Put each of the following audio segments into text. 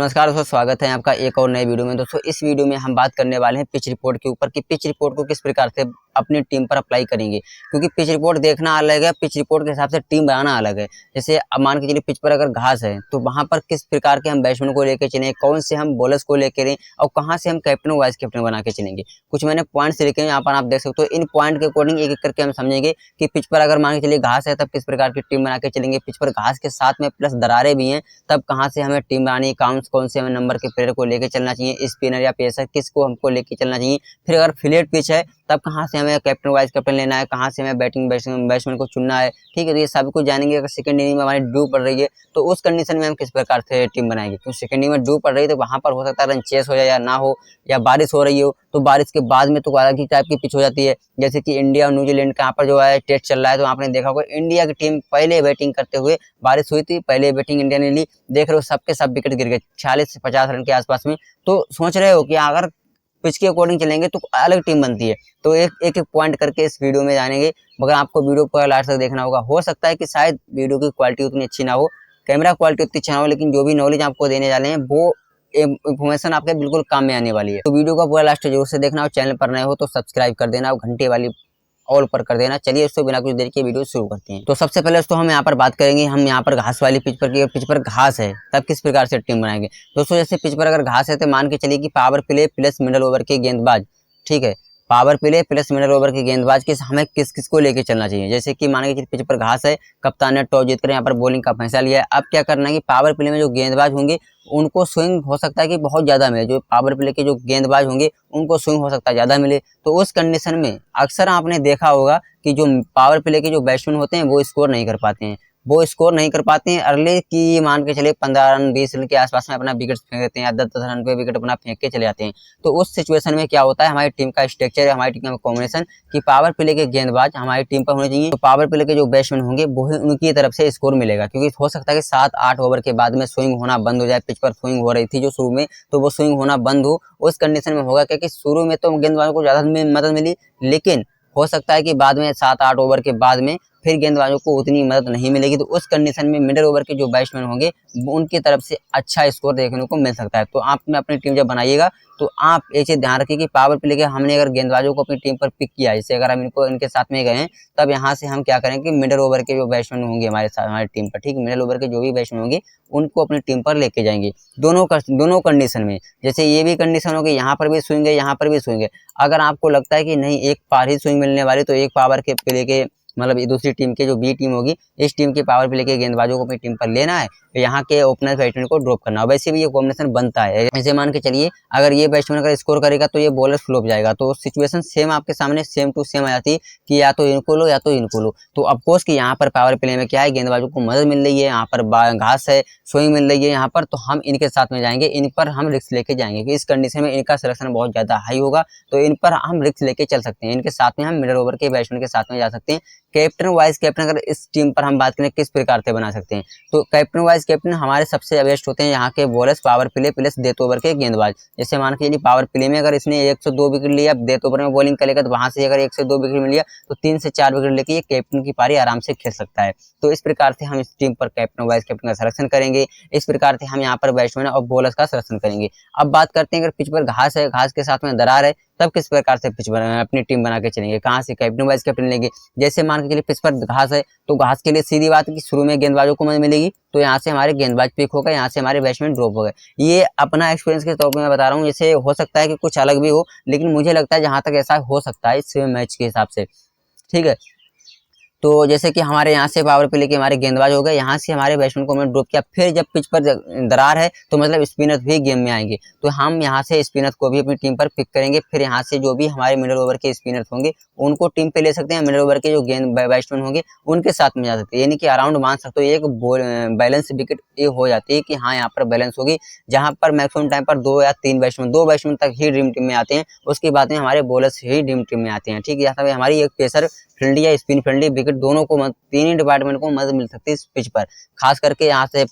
नमस्कार दोस्तों, स्वागत है आपका एक और नए वीडियो में। दोस्तों इस वीडियो में हम बात करने वाले हैं पिच रिपोर्ट के ऊपर कि पिच रिपोर्ट को किस प्रकार से अपनी टीम पर अप्लाई करेंगे, क्योंकि पिच रिपोर्ट देखना अलग है, पिच रिपोर्ट के हिसाब से टीम बनाना अलग है। जैसे अब मान के चलिए पिच पर अगर घास है तो वहां पर किस प्रकार के हम बैट्समैन को लेकर चलें, कौन से हम बॉलर्स को लेकर चलें और कहाँ से हम कैप्टन वाइस कैप्टन बना के चलेंगे। कुछ मैंने पॉइंट्स लिखे हैं यहाँ पर, आप देख सकते हो। इन पॉइंट के अकॉर्डिंग एक एक करके हम समझेंगे कि पिच पर अगर मान के चलिए घास है तब किस प्रकार की टीम बना के चलेंगे, पिच पर घास के साथ में प्लस दरारें भी हैं तब कहाँ से हमें टीम बनानी, कौन से हमें नंबर के प्लेयर को लेकर चलना चाहिए, स्पिनर या पेसर किसको हमको लेकर चलना चाहिए। फिर अगर फ्लैट पिच है तब कहाँ से हमें कैप्टन वाइस कैप्टन लेना है, कहाँ से हमें बैटिंग बैट्समैन को चुनना है। ठीक है, तो ये सब कुछ जानेंगे। अगर सेकंड इनिंग में हमारी ड्यू पड़ रही है तो उस कंडीशन में हम किस प्रकार से टीम बनाएंगे, क्योंकि सेकंड इनिंग में ड्यू पड़ रही है तो वहां पर हो सकता है रन चेस हो जाए या ना हो, या बारिश हो रही हो तो बारिश के बाद में तो अलग ही टाइप की पिच हो जाती है। जैसे कि इंडिया और न्यूजीलैंड का यहाँ पर जो है टेस्ट चल रहा है, तो आपने देखा होगा इंडिया की टीम पहले बैटिंग करते हुए बारिश हुई थी, पहले बैटिंग इंडिया ने ली, देख रहे हो सबके सब विकेट गिर गए 40 से 50 रन के आसपास में। तो सोच रहे हो कि अगर पिच के अकॉर्डिंग चलेंगे तो अलग टीम बनती है। तो एक एक पॉइंट करके इस वीडियो में जानेंगे, मगर आपको वीडियो को लास्ट तक देखना होगा। हो सकता है कि शायद वीडियो की क्वालिटी उतनी अच्छी ना हो, कैमरा क्वालिटी उतनी अच्छी ना हो, लेकिन जो भी नॉलेज आपको देने वाले हैं वो इन्फॉर्मेशन आपके बिल्कुल काम में आने वाली है। तो वीडियो का पूरा लास्ट जरूर से देखना, और चैनल पर नए हो तो सब्सक्राइब कर देना और घंटे वाली ऑल पर कर देना। चलिए इसको बिना कुछ देर के वीडियो शुरू करते हैं। तो सबसे पहले दोस्तों हम यहाँ पर बात करेंगे, हम यहाँ पर घास वाली पिच पर की, पिच पर घास है तब किस प्रकार से टीम बनाएंगे। दोस्तों जैसे पिच पर अगर घास है तो मान के चलिए कि power play plus middle over के गेंदबाज, ठीक है, power play plus middle over के गेंदबाज किस हमें किस किस को लेके चलना चाहिए। जैसे कि मान के चलिए पिच पर घास है, कप्तान ने टॉस जीतकर यहाँ पर बॉलिंग का फैसला लिया है। अब क्या करना है कि पावर प्ले में जो गेंदबाज होंगे उनको स्विंग हो सकता है कि बहुत ज्यादा मिले, जो पावर प्ले के जो गेंदबाज होंगे उनको स्विंग हो सकता है ज्यादा मिले। तो उस कंडीशन में अक्सर आपने देखा होगा कि जो पावर प्ले के जो बैट्समैन होते हैं वो स्कोर नहीं कर पाते हैं, अर्ली की मान के चले 15 रन 20 रन के आसपास में अपना विकेट फेंक देते हैं, या 10 रन पे विकेट अपना फेंक के चले जाते हैं। तो उस सिचुएशन में क्या होता है, हमारी टीम का स्ट्रक्चर है, हमारी टीम का कॉम्बिनेशन कि पावर प्ले के गेंदबाज हमारी टीम पर होने चाहिए। तो पावर प्ले के जो बैट्समैन होंगे वो उनकी तरफ से स्कोर मिलेगा, क्योंकि हो सकता है कि 7-8 ओवर के बाद में स्विंग होना बंद हो जाए। पिच पर स्विंग हो रही थी जो शुरू में, तो वो स्विंग होना बंद हो। उस कंडीशन में होगा क्योंकि शुरू में तो गेंदबाजों को ज्यादा मदद मिली, लेकिन हो सकता है कि बाद में 7-8 ओवर के बाद में फिर गेंदबाजों को उतनी मदद नहीं मिलेगी। तो उस कंडीशन में मिडिल ओवर के जो बैट्समैन होंगे उनकी तरफ से अच्छा स्कोर देखने को मिल सकता है। तो आप में अपनी टीम जब बनाइएगा तो आप एक चीज ध्यान रखिए कि पावर प्ले के हमने अगर गेंदबाजों को अपनी टीम पर पिक किया, जैसे अगर हम इनको इनके साथ में गए हैं, तब यहाँ से हम क्या करेंगे कि मिडिल ओवर के जो बैट्समैन होंगे हमारे साथ हमारी टीम पर, ठीक, मिडिल ओवर के जो भी बैट्समैन होंगे उनको अपनी टीम पर लेके जाएंगे दोनों कंडीशन में। जैसे ये भी कंडीशन होगी यहाँ पर भी स्विंग है, यहाँ पर भी स्विंग है। अगर आपको लगता है कि नहीं एक पार ही स्विंग मिलने वाली, तो एक पावर के प्ले के मतलब दूसरी टीम के जो बी टीम होगी, इस टीम के पावर प्ले के गेंदबाजों को अपनी टीम पर लेना है, तो यहाँ के ओपनर बैट्समैन को ड्रॉप करना है। वैसे भी ये कॉम्बिनेशन बनता है। ऐसे मान के चलिए अगर ये बैट्समैन अगर स्कोर करेगा तो ये बॉलर फ्लॉप जाएगा, तो सिचुएशन सेम आपके सामने सेम टू सेम आ जाती है कि या तो इनको लो या तो इनको लो। तो ऑफकोर्स कि यहाँ पर पावर प्ले में क्या है, गेंदबाजों को मदद मिल रही है, यहाँ पर घास है, स्विंग मिल रही है यहाँ पर, तो हम इनके साथ में जाएंगे, इन पर हम रिस्क लेके जाएंगे कि इस कंडीशन में इनका सिलेक्शन बहुत ज्यादा हाई होगा, तो इन पर हम रिस्क लेके चल सकते हैं। इनके साथ में हम मिडिल ओवर के बैट्समैन के साथ में जा सकते हैं। कैप्टन वाइस कैप्टन अगर इस टीम पर हम बात करें किस प्रकार से बना सकते हैं, तो कैप्टन वाइस कैप्टन हमारे सबसे बेस्ट होते हैं यहाँ के bowlers power play plus death over के गेंदबाज। जैसे मान के चलिए पावर प्ले में अगर इसने 102 विकेट लिया, डेथ ओवर में बॉलिंग करेगा तो वहां से अगर 102 विकेट मिल लिया तो 3 से 4 विकेट लेके ये कैप्टन की पारी आराम से खेल सकता है। तो इस प्रकार से हम इस टीम पर कैप्टन वाइस कैप्टन का सिलेक्शन करेंगे, इस प्रकार से हम यहाँ पर बैट्समैन और बॉलर्स का सिलेक्शन करेंगे। अब बात करते हैं अगर पिच पर घास है, घास के साथ में दरार है, तब किस प्रकार से पिच अपनी टीम बना के चलेंगे, कहाँ से कैप्टन वाइस कैप्टन लेंगे। जैसे मान के चलिए पिच पर घास है तो घास के लिए सीधी बात है कि शुरू में गेंदबाजों को मदद मिलेगी, तो यहाँ से हमारे गेंदबाज पिक होगा, यहाँ से हमारे बैट्समैन ड्रॉप हो गए। ये अपना एक्सपीरियंस के तौर पर मैं बता रहा हूँ, जैसे हो सकता है कि कुछ अलग भी हो, लेकिन मुझे लगता है जहां तक ऐसा हो सकता है इस मैच के हिसाब से, ठीक है। तो जैसे कि हमारे यहाँ से पावर प्ले के हमारे गेंदबाज हो गए, यहाँ से हमारे बैट्समैन को हमने ड्रॉप किया, फिर जब पिच पर दरार है तो मतलब स्पिनर भी गेम में आएंगे, तो हम यहाँ से स्पिनर को भी अपनी टीम पर पिक करेंगे। फिर यहाँ से जो भी हमारे मिडिल ओवर के स्पिनर होंगे उनको टीम पे ले सकते हैं, मिडिल ओवर के जो गेंद बैट्समैन होंगे उनके साथ में जा सकते हैं, यानी कि अराउंड मान सकते हो एक बैलेंस विकेट ये हो जाती है कि हाँ यहाँ पर बैलेंस होगी, जहाँ पर मैक्सिमम टाइम पर 2 या 3 बैट्समैन 2 बैट्समैन तक ही ड्रीम टीम में आते हैं, उसके बाद में हमारे बॉलर्स ही ड्रीम टीम में आते हैं, ठीक है। यहाँ हमारी एक पेसर फ्रेंडली या स्पिन फ्रेंडली विकेट दोनों को तीन ही डिपार्टमेंट को मदद मिल सकती है इस पिच पर, खास करके यहाँ से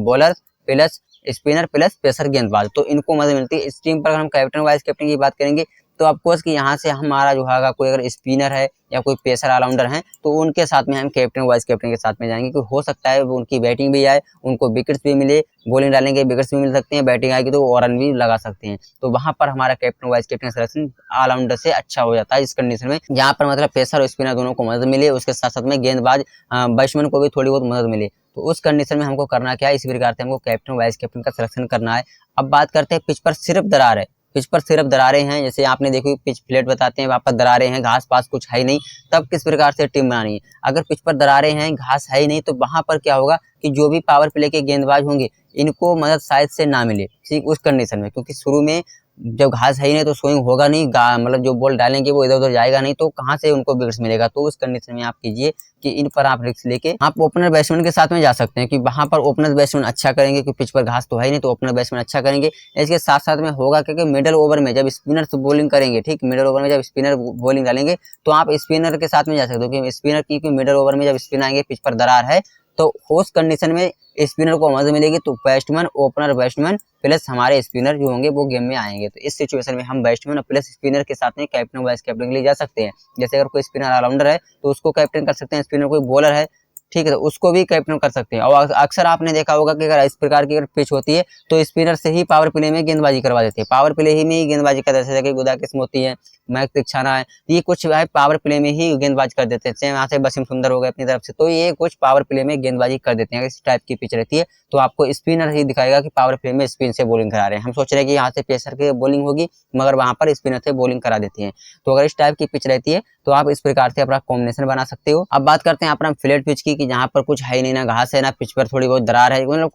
bowler plus spinner plus pacer गेंदबाज, तो इनको मदद मिलती है। इस टीम पर अगर हम कैप्टन वाइस कैप्टन की बात करेंगे तो ऑफकोर्स कि यहाँ से हमारा जो होगा कोई अगर स्पिनर है या कोई पेसर ऑलराउंडर हैं तो उनके साथ में हम कैप्टन वाइस कैप्टन के साथ में जाएंगे, क्योंकि हो सकता है वो उनकी बैटिंग भी आए, उनको विकेट्स भी मिले, बॉलिंग डालेंगे विकेट्स भी मिल सकते हैं, बैटिंग आएगी तो वो रन भी लगा सकते हैं। तो वहां पर हमारा captain vice captain selection allrounder से अच्छा हो जाता है इस कंडीशन में, जहाँ पर मतलब पेसर और स्पिनर दोनों को मदद मिले, उसके साथ साथ में गेंदबाज बैट्समैन को भी थोड़ी बहुत मदद मिले। तो उस कंडीशन में हमको करना क्या है, इसी प्रकार से हमको कैप्टन वाइस कैप्टन का सिलेक्शन करना है। अब बात करते हैं पिच पर सिर्फ दरार है, पिच पर सिर्फ दरारें हैं, जैसे आपने देखो पिच फ्लैट बताते हैं, वहाँ पर दरारें हैं, घास पास कुछ है ही नहीं, तब किस प्रकार से टीम बनानी है। अगर पिच पर दरारें हैं, घास है ही नहीं, तो वहां पर क्या होगा कि जो भी पावर प्ले के गेंदबाज होंगे इनको मदद शायद से ना मिले, ठीक उस कंडीशन में, क्योंकि शुरू में जब घास है ही नहीं तो स्विंग होगा नहीं, मतलब जो बॉल डालेंगे वो इधर उधर जाएगा नहीं, तो कहाँ से उनको विकेट्स मिलेगा। तो उस कंडीशन में आप कीजिए कि इन पर आप रिस्क लेके आप ओपनर बैट्समैन के साथ में जा सकते हैं, कि वहां पर ओपनर बैट्समैन अच्छा करेंगे, क्योंकि पिच पर घास तो है ही नहीं, तो ओपनर बैट्समैन अच्छा करेंगे। इसके साथ साथ में होगा क्योंकि मिडल ओवर में जब स्पिनर बॉलिंग करेंगे, ठीक मिडल ओवर में जब स्पिनर बॉलिंग डालेंगे तो आप स्पिनर के साथ में जा सकते हो, क्योंकि स्पिनर की मिडल ओवर में जब स्पिन आएंगे पिच पर दरार है, तो उस कंडीशन में स्पिनर को मदद मिलेगी, तो बैट्समैन ओपनर बैट्समैन प्लस हमारे स्पिनर जो होंगे वो गेम में आएंगे। तो इस सिचुएशन में हम बैट्समैन और प्लस स्पिनर के साथ में कैप्टन वाइस कैप्टन के लिए जा सकते हैं। जैसे अगर कोई स्पिनर ऑलराउंडर है तो उसको कैप्टन कर सकते हैं, स्पिनर कोई बॉलर है, ठीक है, तो उसको भी कैप्टन कर सकते हैं। और अक्सर आपने देखा होगा कि अगर इस प्रकार की अगर पिच होती है तो स्पिनर से ही पावर प्ले में गेंदबाजी करवा देते हैं, पावर प्ले ही में ही गेंदबाजी कर देते हैं, जैसे गुदा किस्म होती है, महक तिक्षाना है, ये कुछ है पावर प्ले में ही गेंदबाजी कर देते हैं। यहाँ से वसीम सुंदर हो गए अपनी तरफ से, तो ये कुछ पावर प्ले में गेंदबाजी कर देते हैं। इस टाइप की पिच रहती है तो आपको स्पिनर ही दिखाएगा कि पावर प्ले में स्पिन से बॉलिंग करा रहे हैं। हम सोच रहे हैं कि यहाँ से पेसर की बॉलिंग होगी मगर वहां पर स्पिनर से बॉलिंग करा देते हैं। तो अगर इस टाइप की पिच रहती है तो आप इस प्रकार से अपना कॉम्बिनेशन बना सकते हो। अब बात करते हैं अपना फ्लैट पिच की, कि जहाँ पर कुछ है नहीं, ना घास है ना पिच पर थोड़ी बहुत दरार है, मतलब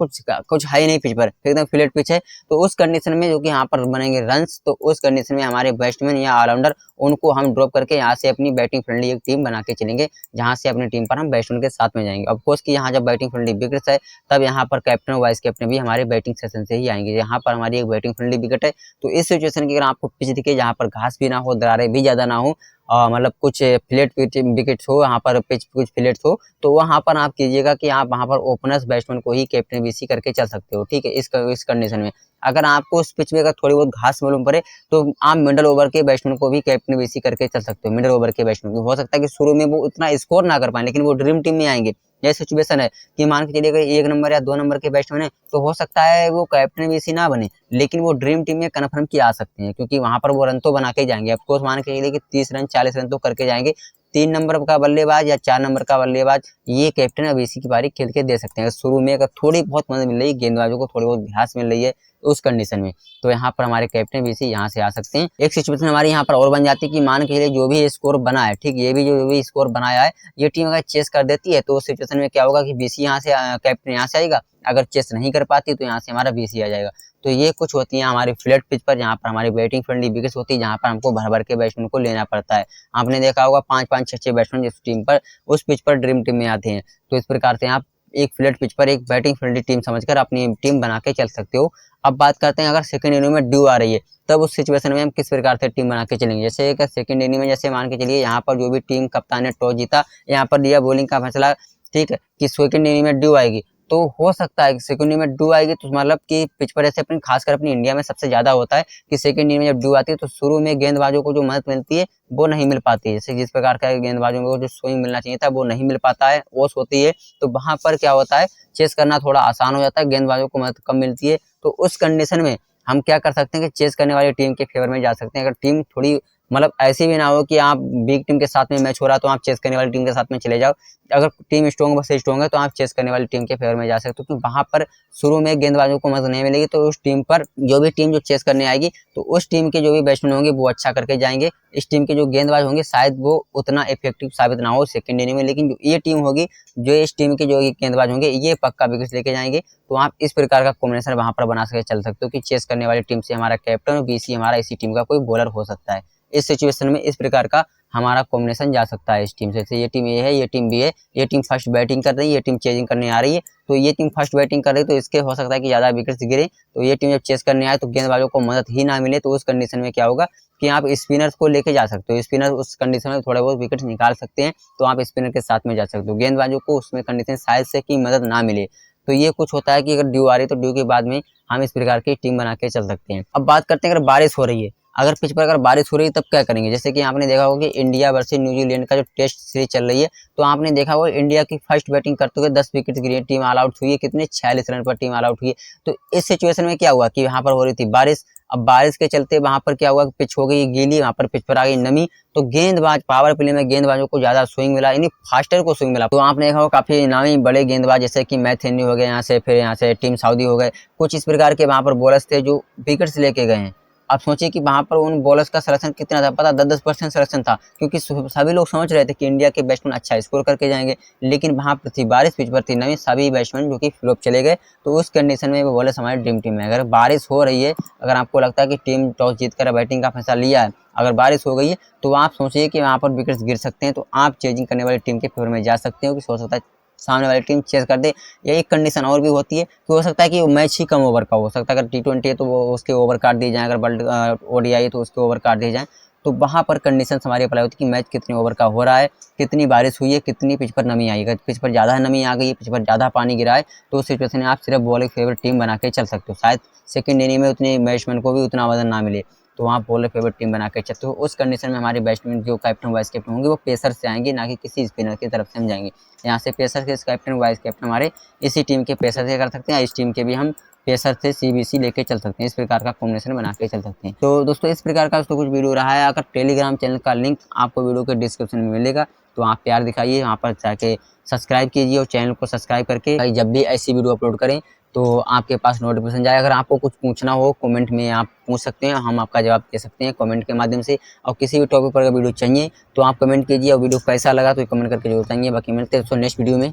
कुछ है ही नहीं पिच पर, एकदम फ्लैट पिच है। तो उस कंडीशन में जो कि यहाँ पर बनेंगे रन्स, तो उस कंडीशन में हमारे बैट्समैन या ऑलराउंडर उनको हम ड्रॉप करके यहाँ से अपनी बैटिंग फ्रेंडली एक टीम बना के चलेंगे, जहाँ से अपनी टीम पर हम बैट्समैन के साथ में जाएंगे। ऑफकोर्स कि यहाँ जब बैटिंग फ्रेंडली विकेट्स है तब यहाँ पर कैप्टन और वाइस कैप्टन भी हमारे बैटिंग सेशन से ही आएंगे। यहाँ पर हमारी एक बैटिंग फ्रेंडली विकेट है, तो इस सिचुएशन की अगर आपको पिच दिखे जहाँ पर घास भी ना हो, दरारें भी ज्यादा ना हो, मतलब कुछ फ्लैट विकेट्स हो, यहाँ पर पिच कुछ फ्लैट्स हो, तो वहाँ पर आप कीजिएगा कि आप वहाँ पर ओपनर्स बैट्समैन को ही कैप्टन बीसी करके चल सकते हो, ठीक है। इस कंडीशन में अगर आपको उस पिच में अगर थोड़ी बहुत घास मालूम पड़े तो आप मिडल ओवर के बैट्समैन को भी कैप्टन बीसी करके चल सकते हो। मिडल ओवर के बैट्समैन को हो सकता है कि शुरू में वो उतना स्कोर ना कर पाए, लेकिन वो ड्रीम टीम में आएंगे। यह सिचुएशन है कि मान के चलिए अगर 1 नंबर या 2 नंबर के बैट्समैन है तो हो सकता है वो कैप्टन बीसी ना बने, लेकिन वो ड्रीम टीम में कन्फर्म की आ सकते हैं, क्योंकि वहां पर वो रन तो बना के जाएंगे। ऑफकोर्स मान के चलिए कि 30 रन 40 रन तो करके जाएंगे। 3 नंबर का बल्लेबाज या 4 नंबर का बल्लेबाज ये कैप्टन अब बीसी की पारी खेल के दे सकते हैं। शुरू में अगर थोड़ी बहुत मदद मिल रही है, गेंदबाजों को थोड़ी बहुत घास मिल रही है उस कंडीशन में, तो यहाँ पर हमारे कैप्टन बीसी यहाँ से आ सकते हैं। एक सिचुएशन हमारी यहाँ पर और बन जाती है कि मान के लिए जो भी स्कोर बना है, ठीक, ये भी जो भी स्कोर बनाया है ये टीम अगर चेस कर देती है तो उस सिचुएशन में क्या होगा कि बीसी यहाँ से कैप्टन यहाँ से आएगा, अगर चेस नहीं कर पाती तो यहाँ से हमारा बीसी आ जाएगा। तो ये कुछ होती है हमारी फ्लैट पिच पर, जहाँ पर हमारी बैटिंग फ्रेंडली विकेट्स होती है, जहाँ पर हमको भर भर के बैट्समैन को लेना पड़ता है। आपने देखा होगा 5-5 6-6 बैट्समैन जिस टीम पर उस पिच पर ड्रीम टीम में आते हैं। तो इस प्रकार से आप एक फ्लैट पिच पर एक बैटिंग फ्रेंडली टीम समझकर अपनी टीम बना के चल सकते हो। अब बात करते हैं अगर सेकंड इनिंग में ड्यू आ रही है तब उस सिचुएशन में हम किस प्रकार से टीम बना के चलेंगे। जैसे एक सेकंड इनिंग में जैसे मान के चलिए यहाँ पर जो भी टीम कप्तान ने टॉस जीता, यहाँ पर दिया बॉलिंग का फैसला, ठीक है, कि सेकंड इनिंग में ड्यू आएगी, तो हो सकता है कि सेकंड इनिंग में ड्यू आएगी, तो मतलब कि पिच पर ऐसे अपनी खासकर अपनी इंडिया में सबसे ज्यादा होता है कि सेकंड इनिंग में जब ड्यू आती है तो शुरू में गेंदबाजों को जो मदद मिलती है वो नहीं मिल पाती है। जैसे जिस प्रकार का गेंदबाजों को जो स्विंग मिलना चाहिए था वो नहीं मिल पाता है, ओस होती है, तो वहां पर क्या होता है चेस करना थोड़ा आसान हो जाता है, गेंदबाजों को मदद कम मिलती है। तो उस कंडीशन में हम क्या कर सकते हैं कि चेस करने वाली टीम के फेवर में जा सकते हैं। अगर टीम थोड़ी मतलब ऐसी भी ना हो कि आप वीक टीम के साथ में मैच हो रहा है तो आप चेस करने वाली टीम के साथ में चले जाओ, अगर टीम स्ट्रॉन्ग बस स्ट्रॉन्ग है तो आप चेस करने वाली टीम के फेवर में जा सकते हो, क्योंकि वहां पर शुरू में गेंदबाजों को मदद नहीं मिलेगी, तो उस टीम पर जो भी टीम जो चेस करने आएगी तो उस टीम के जो भी बैट्समैन होंगे वो अच्छा करके जाएंगे। इस टीम के जो गेंदबाज होंगे शायद वो उतना इफेक्टिव साबित ना हो सेकंड इनिंग में, लेकिन जो ये टीम होगी, जो इस टीम के जो गेंदबाज होंगे ये पक्का विकेट लेके जाएंगे। तो आप इस प्रकार का कॉम्बिनेशन वहां पर बना के चल सकते हो कि चेस करने वाली टीम से हमारा कैप्टन और बीसी हमारा इसी टीम का कोई बॉलर हो सकता है। इस सिचुएशन में इस प्रकार का हमारा कॉम्बिनेशन जा सकता है इस टीम से। ये टीम ये है, ये टीम भी है, ये टीम फर्स्ट बैटिंग कर रही है, ये टीम चेजिंग करने आ रही है, तो ये टीम फर्स्ट बैटिंग कर रही है तो इसके हो सकता है कि ज्यादा विकेट्स गिरे, तो ये टीम जब चेस करने आए तो गेंदबाजों को मदद ही ना मिले, तो उस कंडीशन में क्या होगा कि आप स्पिनर्स को लेके जा सकते हो। स्पिनर उस कंडीशन में थोड़े बहुत विकेट निकाल सकते हैं, तो आप स्पिनर के साथ में जा सकते हो, गेंदबाजों को उसमें कंडीशन शायद से की मदद ना मिले। तो ये कुछ होता है कि अगर ड्यू आ रही है तो ड्यू के बाद में हम इस प्रकार की टीम बना के चल सकते हैं। अब बात करते हैं अगर बारिश हो रही है अगर पिच पर अगर बारिश हो रही है तब क्या करेंगे। जैसे कि आपने देखा होगा कि इंडिया वर्सेस न्यूजीलैंड का जो टेस्ट सीरीज चल रही है, तो आपने देखा होगा इंडिया की फर्स्ट बैटिंग करते हुए 10 विकेट गिरी, टीम ऑल आउट हुई है, कितने 46 रन पर टीम ऑल आउट हुई है। तो इस सिचुएशन में क्या हुआ कि वहां पर हो रही थी बारिश। अब बारिश के चलते वहां पर क्या हुआ कि पिच हो गई गीली, वहां पर पिच पर आ गई नमी, तो गेंदबाज पावर प्ले में गेंदबाजों को ज्यादा स्विंग मिला, यानी फास्टर को स्विंग मिला। तो आपने देखा होगा काफी नामी बड़े गेंदबाज जैसे कि मैथ्यू हो गए, यहाँ से फिर यहाँ से टीम साउदी हो गए, कुछ इस प्रकार के वहां पर बॉलर्स थे जो विकेट्स लेके गए हैं। आप सोचिए कि वहां पर उन बॉलर्स का सिलेक्शन कितना था, पता 10-10% सिलेक्शन था, क्योंकि सभी लोग समझ रहे थे कि इंडिया के बैट्समैन अच्छा स्कोर करके जाएंगे। लेकिन वहां पर थी बारिश, पिच पर थी नमी, सभी बैट्समैन जो कि फ्लॉप चले गए। तो उस कंडीशन में वो बॉलर्स हमारी ड्रीम टीम में, अगर बारिश हो रही है, अगर आपको लगता है कि टीम टॉस जीतकर बैटिंग का फैसला लिया है, अगर बारिश हो गई है, तो आप सोचिए कि वहां पर विकेट्स गिर सकते हैं, तो आप चेजिंग करने वाली टीम के फेवर में जा सकते हो कि हो सकता है सामने वाली टीम चेस कर दे। या एक कंडीशन और भी होती है कि हो सकता है कि मैच ही कम ओवर का हो सकता है, अगर T20 है तो वो उसके ओवर काट दिए जाए, अगर वर्ल्ड ODI है तो उसके ओवर काट दिए जाए। तो वहां पर कंडीशन हमारी अप्लाई होती है कि मैच कितने ओवर का हो रहा है, कितनी बारिश हुई है, कितनी पिच पर नमी आई है। अगर पिच पर ज़्यादा नमी आ गई है, पिच पर ज़्यादा पानी गिरा है, तो उस सिचुएशन में आप सिर्फ बॉलर फेवरेट टीम बना के चल सकते हो। शायद सेकंड इनिंग में उतने बैट्समैन को भी उतना वजन ना मिले, तो वहाँ बॉलर फेवरेट टीम बना के चलते हो। उस कंडीशन में हमारे बैट्समैन जो कैप्टन वाइस कैप्टन होंगे वो पेसर से आएंगे, ना कि किसी स्पिनर की तरफ से हम जाएंगे। यहाँ से पेसर के कैप्टन वाइस कैप्टन हमारे इसी टीम के पेसर से कर सकते हैं, इस टीम के भी हम पेसर से CBC लेके चल सकते हैं। इस प्रकार का कॉम्बिनेशन बना के चल सकते हैं। तो दोस्तों इस प्रकार का दोस्तों कुछ वीडियो रहा है। अगर टेलीग्राम चैनल का लिंक आपको वीडियो के डिस्क्रिप्शन में मिलेगा, तो आप प्यार दिखाइए, वहाँ पर जाके सब्सक्राइब कीजिए और चैनल को सब्सक्राइब करके भाई जब भी ऐसी वीडियो अपलोड करें तो आपके पास नोटिफिकेशन जाए। अगर आपको कुछ पूछना हो कमेंट में आप पूछ सकते हैं, हम आपका जवाब दे सकते हैं कमेंट के माध्यम से। और किसी भी टॉपिक पर अगर वीडियो चाहिए तो आप कमेंट कीजिए, और वीडियो कैसा लगा तो कमेंट करके जरूर बताइए। बाकी मिलते हैं दोस्तों नेक्स्ट वीडियो में।